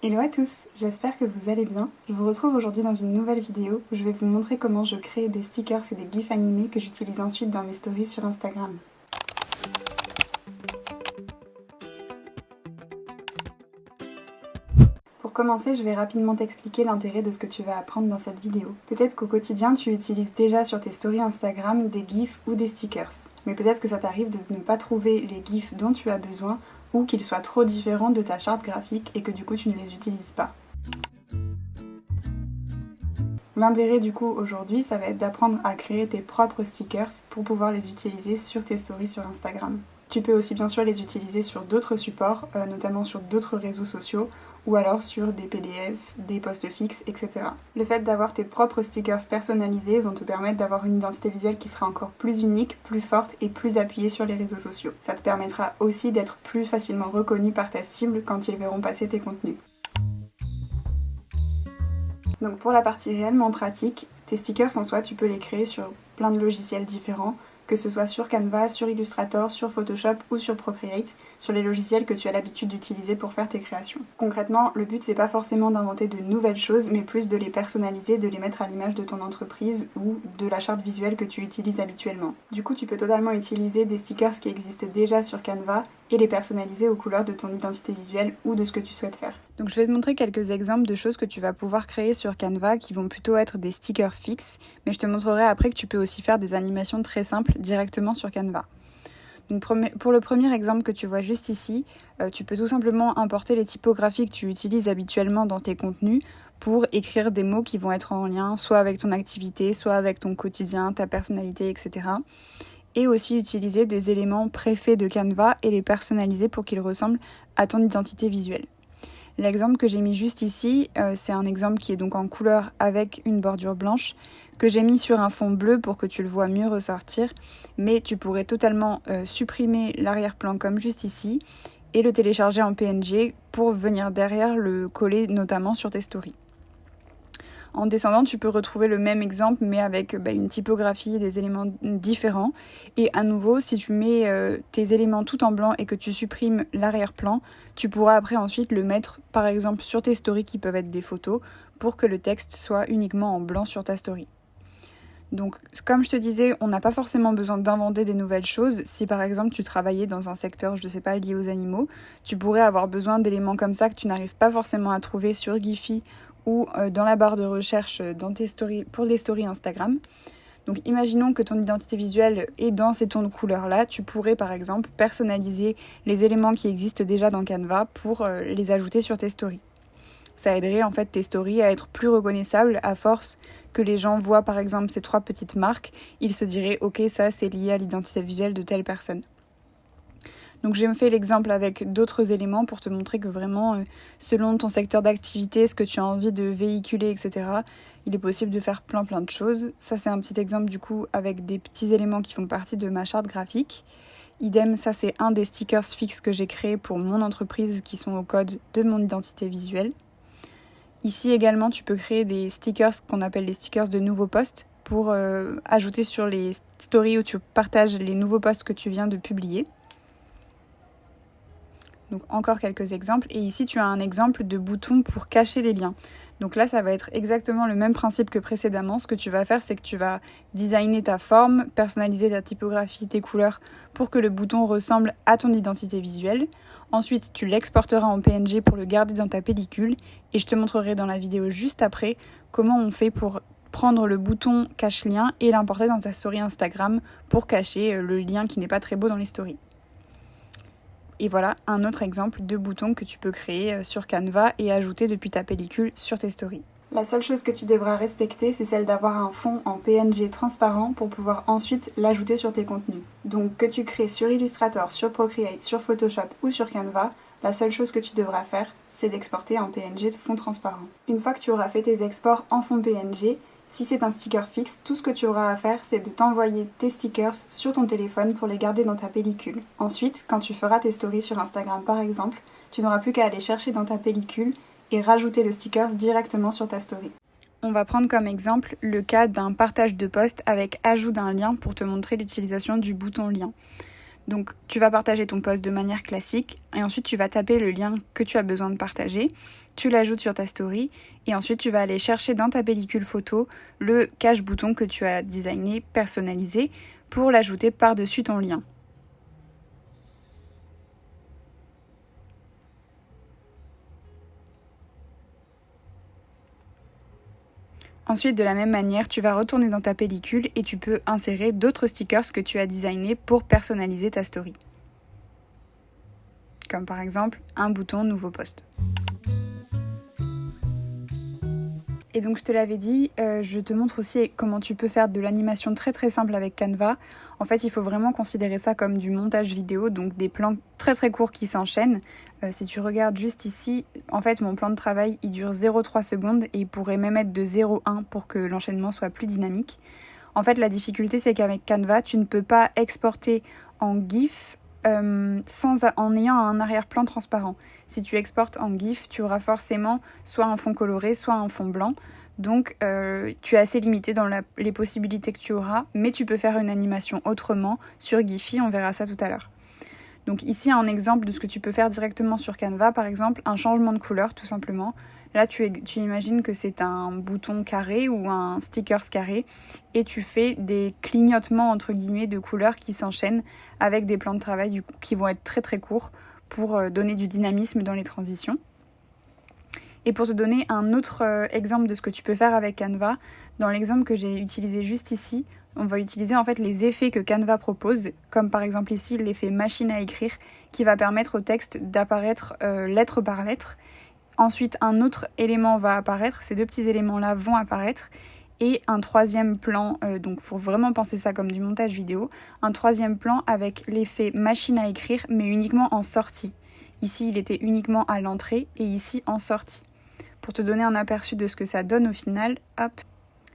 Hello à tous, j'espère que vous allez bien. Je vous retrouve aujourd'hui dans une nouvelle vidéo où je vais vous montrer comment je crée des stickers et des gifs animés que j'utilise ensuite dans mes stories sur Instagram. Pour commencer, je vais rapidement t'expliquer l'intérêt de ce que tu vas apprendre dans cette vidéo. Peut-être qu'au quotidien, tu utilises déjà sur tes stories Instagram des gifs ou des stickers. Mais peut-être que ça t'arrive de ne pas trouver les gifs dont tu as besoin ou qu'ils soient trop différents de ta charte graphique et que du coup tu ne les utilises pas. L'intérêt du coup aujourd'hui, ça va être d'apprendre à créer tes propres stickers pour pouvoir les utiliser sur tes stories sur Instagram. Tu peux aussi bien sûr les utiliser sur d'autres supports, notamment sur d'autres réseaux sociaux ou alors sur des PDF, des posts fixes, etc. Le fait d'avoir tes propres stickers personnalisés vont te permettre d'avoir une identité visuelle qui sera encore plus unique, plus forte et plus appuyée sur les réseaux sociaux. Ça te permettra aussi d'être plus facilement reconnu par ta cible quand ils verront passer tes contenus. Donc pour la partie réellement pratique, tes stickers en soi, tu peux les créer sur plein de logiciels différents, que ce soit sur Canva, sur Illustrator, sur Photoshop ou sur Procreate, sur les logiciels que tu as l'habitude d'utiliser pour faire tes créations. Concrètement, le but c'est pas forcément d'inventer de nouvelles choses, mais plus de les personnaliser, de les mettre à l'image de ton entreprise ou de la charte visuelle que tu utilises habituellement. Du coup, tu peux totalement utiliser des stickers qui existent déjà sur Canva et les personnaliser aux couleurs de ton identité visuelle ou de ce que tu souhaites faire. Donc je vais te montrer quelques exemples de choses que tu vas pouvoir créer sur Canva qui vont plutôt être des stickers fixes, mais je te montrerai après que tu peux aussi faire des animations très simples directement sur Canva. Donc pour le premier exemple que tu vois juste ici, tu peux tout simplement importer les typographies que tu utilises habituellement dans tes contenus pour écrire des mots qui vont être en lien soit avec ton activité, soit avec ton quotidien, ta personnalité, etc. Et aussi utiliser des éléments préfaits de Canva et les personnaliser pour qu'ils ressemblent à ton identité visuelle. L'exemple que j'ai mis juste ici, c'est un exemple qui est donc en couleur avec une bordure blanche, que j'ai mis sur un fond bleu pour que tu le vois mieux ressortir, mais tu pourrais totalement supprimer l'arrière-plan comme juste ici et le télécharger en PNG pour venir derrière le coller notamment sur tes stories. En descendant, tu peux retrouver le même exemple, mais avec une typographie et des éléments différents. Et à nouveau, si tu mets tes éléments tout en blanc et que tu supprimes l'arrière-plan, tu pourras après ensuite le mettre, par exemple, sur tes stories qui peuvent être des photos, pour que le texte soit uniquement en blanc sur ta story. Donc, comme je te disais, on n'a pas forcément besoin d'inventer des nouvelles choses. Si par exemple tu travaillais dans un secteur, je ne sais pas, lié aux animaux, tu pourrais avoir besoin d'éléments comme ça que tu n'arrives pas forcément à trouver sur Giphy ou dans la barre de recherche dans tes stories, pour les stories Instagram. Donc imaginons que ton identité visuelle est dans ces tons de couleurs-là, tu pourrais par exemple personnaliser les éléments qui existent déjà dans Canva pour les ajouter sur tes stories. Ça aiderait en fait tes stories à être plus reconnaissables à force que les gens voient par exemple ces 3 petites marques, ils se diraient ok, ça c'est lié à l'identité visuelle de telle personne. Donc j'ai fait l'exemple avec d'autres éléments pour te montrer que vraiment selon ton secteur d'activité, ce que tu as envie de véhiculer, etc., il est possible de faire plein de choses. Ça c'est un petit exemple du coup avec des petits éléments qui font partie de ma charte graphique. Idem, ça c'est un des stickers fixes que j'ai créé pour mon entreprise qui sont au code de mon identité visuelle. Ici également, tu peux créer des stickers qu'on appelle les stickers de nouveaux posts pour ajouter sur les stories où tu partages les nouveaux posts que tu viens de publier. Donc encore quelques exemples. Et ici, tu as un exemple de bouton pour cacher les liens. Donc là, ça va être exactement le même principe que précédemment. Ce que tu vas faire, c'est que tu vas designer ta forme, personnaliser ta typographie, tes couleurs pour que le bouton ressemble à ton identité visuelle. Ensuite, tu l'exporteras en PNG pour le garder dans ta pellicule. Et je te montrerai dans la vidéo juste après comment on fait pour prendre le bouton cache-lien et l'importer dans ta story Instagram pour cacher le lien qui n'est pas très beau dans les stories. Et voilà un autre exemple de bouton que tu peux créer sur Canva et ajouter depuis ta pellicule sur tes stories. La seule chose que tu devras respecter, c'est celle d'avoir un fond en PNG transparent pour pouvoir ensuite l'ajouter sur tes contenus. Donc que tu crées sur Illustrator, sur Procreate, sur Photoshop ou sur Canva, la seule chose que tu devras faire, c'est d'exporter en PNG de fond transparent. Une fois que tu auras fait tes exports en fond PNG, si c'est un sticker fixe, tout ce que tu auras à faire, c'est de t'envoyer tes stickers sur ton téléphone pour les garder dans ta pellicule. Ensuite, quand tu feras tes stories sur Instagram par exemple, tu n'auras plus qu'à aller chercher dans ta pellicule et rajouter le sticker directement sur ta story. On va prendre comme exemple le cas d'un partage de post avec ajout d'un lien pour te montrer l'utilisation du bouton lien. Donc tu vas partager ton post de manière classique et ensuite tu vas taper le lien que tu as besoin de partager, tu l'ajoutes sur ta story et ensuite tu vas aller chercher dans ta pellicule photo le cache bouton que tu as designé, personnalisé pour l'ajouter par-dessus ton lien. Ensuite, de la même manière, tu vas retourner dans ta pellicule et tu peux insérer d'autres stickers que tu as designés pour personnaliser ta story. Comme par exemple un bouton nouveau post. Et donc je te l'avais dit, je te montre aussi comment tu peux faire de l'animation très très simple avec Canva. En fait, il faut vraiment considérer ça comme du montage vidéo, donc des plans très très courts qui s'enchaînent. Si tu regardes juste ici, en fait mon plan de travail il dure 0,3 secondes et il pourrait même être de 0,1 pour que l'enchaînement soit plus dynamique. En fait, la difficulté c'est qu'avec Canva, tu ne peux pas exporter en GIF en ayant un arrière-plan transparent. Si tu exportes en GIF, tu auras forcément soit un fond coloré, soit un fond blanc. Donc tu es assez limité dans les possibilités que tu auras, mais tu peux faire une animation autrement sur Giphy, on verra ça tout à l'heure. Donc ici un exemple de ce que tu peux faire directement sur Canva, par exemple un changement de couleur tout simplement. Là tu imagines que c'est un bouton carré ou un stickers carré et tu fais des clignotements entre guillemets de couleurs qui s'enchaînent avec des plans de travail qui vont être très très courts pour donner du dynamisme dans les transitions. Et pour te donner un autre exemple de ce que tu peux faire avec Canva, dans l'exemple que j'ai utilisé juste ici, on va utiliser en fait les effets que Canva propose, comme par exemple ici l'effet machine à écrire qui va permettre au texte d'apparaître lettre par lettre. Ensuite, un autre élément va apparaître, ces deux petits éléments-là vont apparaître. Et un troisième plan, donc il faut vraiment penser ça comme du montage vidéo, un troisième plan avec l'effet machine à écrire, mais uniquement en sortie. Ici, il était uniquement à l'entrée et ici en sortie. Pour te donner un aperçu de ce que ça donne au final, hop,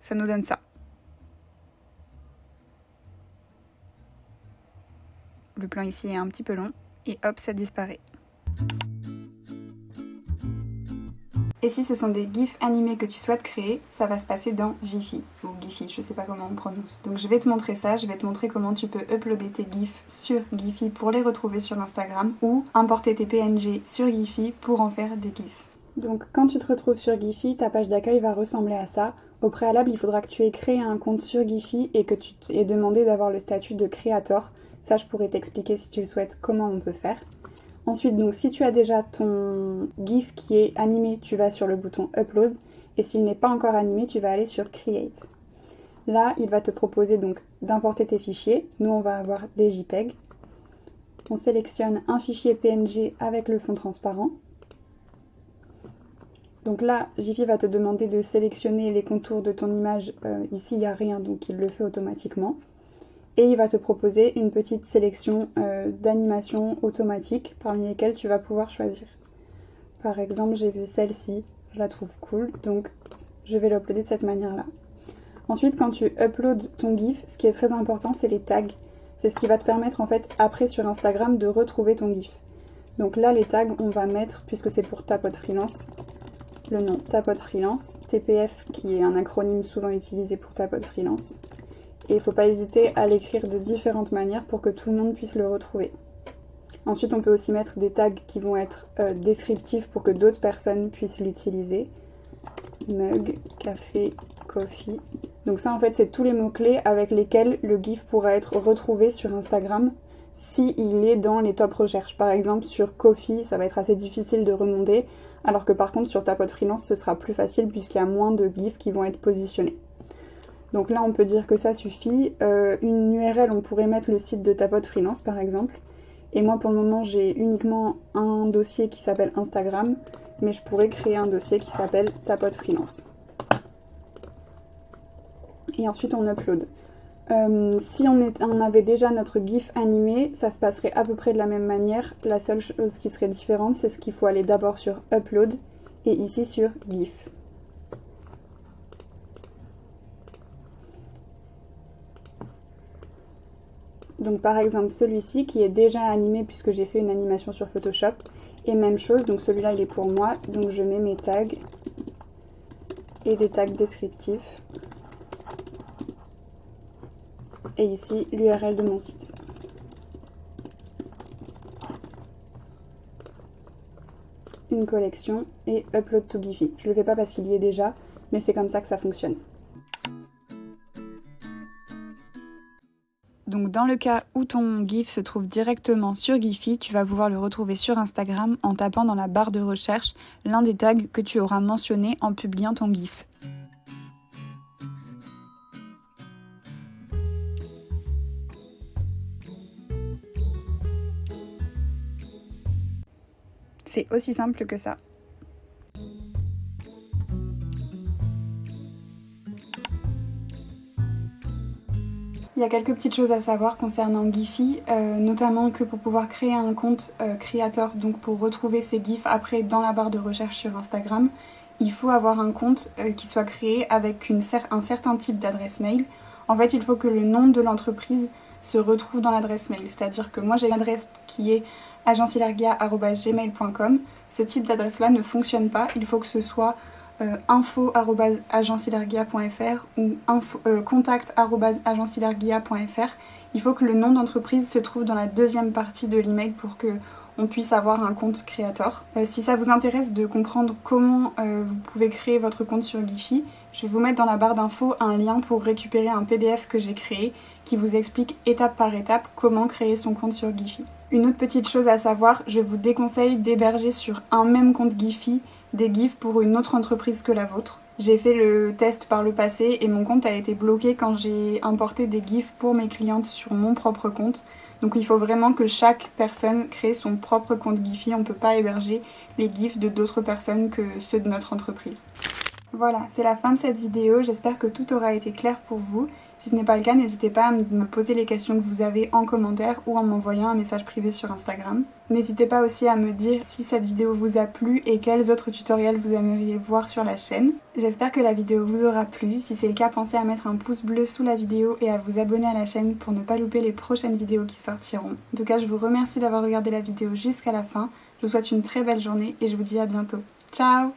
ça nous donne ça. Le plan ici est un petit peu long et hop, ça disparaît. Et si ce sont des GIFs animés que tu souhaites créer, ça va se passer dans Giphy, ou Giphy, je sais pas comment on prononce. Donc je vais te montrer ça, je vais te montrer comment tu peux uploader tes GIFs sur Giphy pour les retrouver sur Instagram, ou importer tes PNG sur Giphy pour en faire des GIFs. Donc quand tu te retrouves sur Giphy, ta page d'accueil va ressembler à ça. Au préalable, il faudra que tu aies créé un compte sur Giphy et que tu t'aies demandé d'avoir le statut de créateur. Ça, je pourrais t'expliquer si tu le souhaites comment on peut faire. Ensuite, donc, si tu as déjà ton GIF qui est animé, tu vas sur le bouton Upload. Et s'il n'est pas encore animé, tu vas aller sur Create. Là, il va te proposer donc d'importer tes fichiers. Nous, on va avoir des JPEG. On sélectionne un fichier PNG avec le fond transparent. Donc là, Giphy va te demander de sélectionner les contours de ton image. Ici, il n'y a rien, donc il le fait automatiquement. Et il va te proposer une petite sélection d'animations automatiques parmi lesquelles tu vas pouvoir choisir. Par exemple, j'ai vu celle-ci, je la trouve cool, donc je vais l'uploader de cette manière-là. Ensuite, quand tu uploads ton GIF, ce qui est très important, c'est les tags. C'est ce qui va te permettre en fait après sur Instagram de retrouver ton GIF. Donc là, les tags, on va mettre, puisque c'est pour Ta Pote Freelance, le nom Ta Pote Freelance, TPF qui est un acronyme souvent utilisé pour Ta Pote Freelance. Et il ne faut pas hésiter à l'écrire de différentes manières pour que tout le monde puisse le retrouver. Ensuite, on peut aussi mettre des tags qui vont être descriptifs pour que d'autres personnes puissent l'utiliser. Mug, café, coffee. Donc ça, en fait, c'est tous les mots-clés avec lesquels le GIF pourra être retrouvé sur Instagram s'il est dans les top recherches. Par exemple, sur coffee, ça va être assez difficile de remonter, alors que par contre, sur Ta Pote Freelance, ce sera plus facile puisqu'il y a moins de GIFs qui vont être positionnés. Donc là, on peut dire que ça suffit. Une URL, on pourrait mettre le site de Ta Pote Freelance, par exemple. Et moi, pour le moment, j'ai uniquement un dossier qui s'appelle Instagram, mais je pourrais créer un dossier qui s'appelle Ta Pote Freelance. Et ensuite, on upload. Si on avait déjà notre GIF animé, ça se passerait à peu près de la même manière. La seule chose qui serait différente, c'est ce qu'il faut aller d'abord sur Upload et ici sur GIF. Donc par exemple celui-ci qui est déjà animé puisque j'ai fait une animation sur Photoshop. Et même chose, donc celui-là il est pour moi, donc je mets mes tags et des tags descriptifs. Et ici l'URL de mon site. une collection et upload to Giphy. Je le fais pas parce qu'il y est déjà, mais c'est comme ça que ça fonctionne. Donc dans le cas où ton GIF se trouve directement sur Giphy, tu vas pouvoir le retrouver sur Instagram en tapant dans la barre de recherche l'un des tags que tu auras mentionné en publiant ton GIF. C'est aussi simple que ça. Il y a quelques petites choses à savoir concernant Giphy, notamment que pour pouvoir créer un compte créateur, donc pour retrouver ces GIFs après dans la barre de recherche sur Instagram, il faut avoir un compte qui soit créé avec un certain type d'adresse mail. En fait, il faut que le nom de l'entreprise se retrouve dans l'adresse mail. C'est-à-dire que moi j'ai l'adresse qui est agencilargia@gmail.com. Ce type d'adresse-là ne fonctionne pas. Il faut que ce soit info@agencilargia.fr ou contact@agencilargia.fr. Il faut que le nom d'entreprise se trouve dans la deuxième partie de l'email pour que on puisse avoir un compte créateur. Si ça vous intéresse de comprendre comment vous pouvez créer votre compte sur Giphy, je vais vous mettre dans la barre d'infos un lien pour récupérer un PDF que j'ai créé qui vous explique étape par étape comment créer son compte sur Giphy. Une autre petite chose à savoir, je vous déconseille d'héberger sur un même compte Giphy des GIFs pour une autre entreprise que la vôtre. J'ai fait le test par le passé et mon compte a été bloqué quand j'ai importé des GIFs pour mes clientes sur mon propre compte. Donc il faut vraiment que chaque personne crée son propre compte Giphy. On ne peut pas héberger les GIFs de d'autres personnes que ceux de notre entreprise. Voilà, c'est la fin de cette vidéo. J'espère que tout aura été clair pour vous. Si ce n'est pas le cas, n'hésitez pas à me poser les questions que vous avez en commentaire ou en m'envoyant un message privé sur Instagram. N'hésitez pas aussi à me dire si cette vidéo vous a plu et quels autres tutoriels vous aimeriez voir sur la chaîne. J'espère que la vidéo vous aura plu. Si c'est le cas, pensez à mettre un pouce bleu sous la vidéo et à vous abonner à la chaîne pour ne pas louper les prochaines vidéos qui sortiront. En tout cas, je vous remercie d'avoir regardé la vidéo jusqu'à la fin. Je vous souhaite une très belle journée et je vous dis à bientôt. Ciao!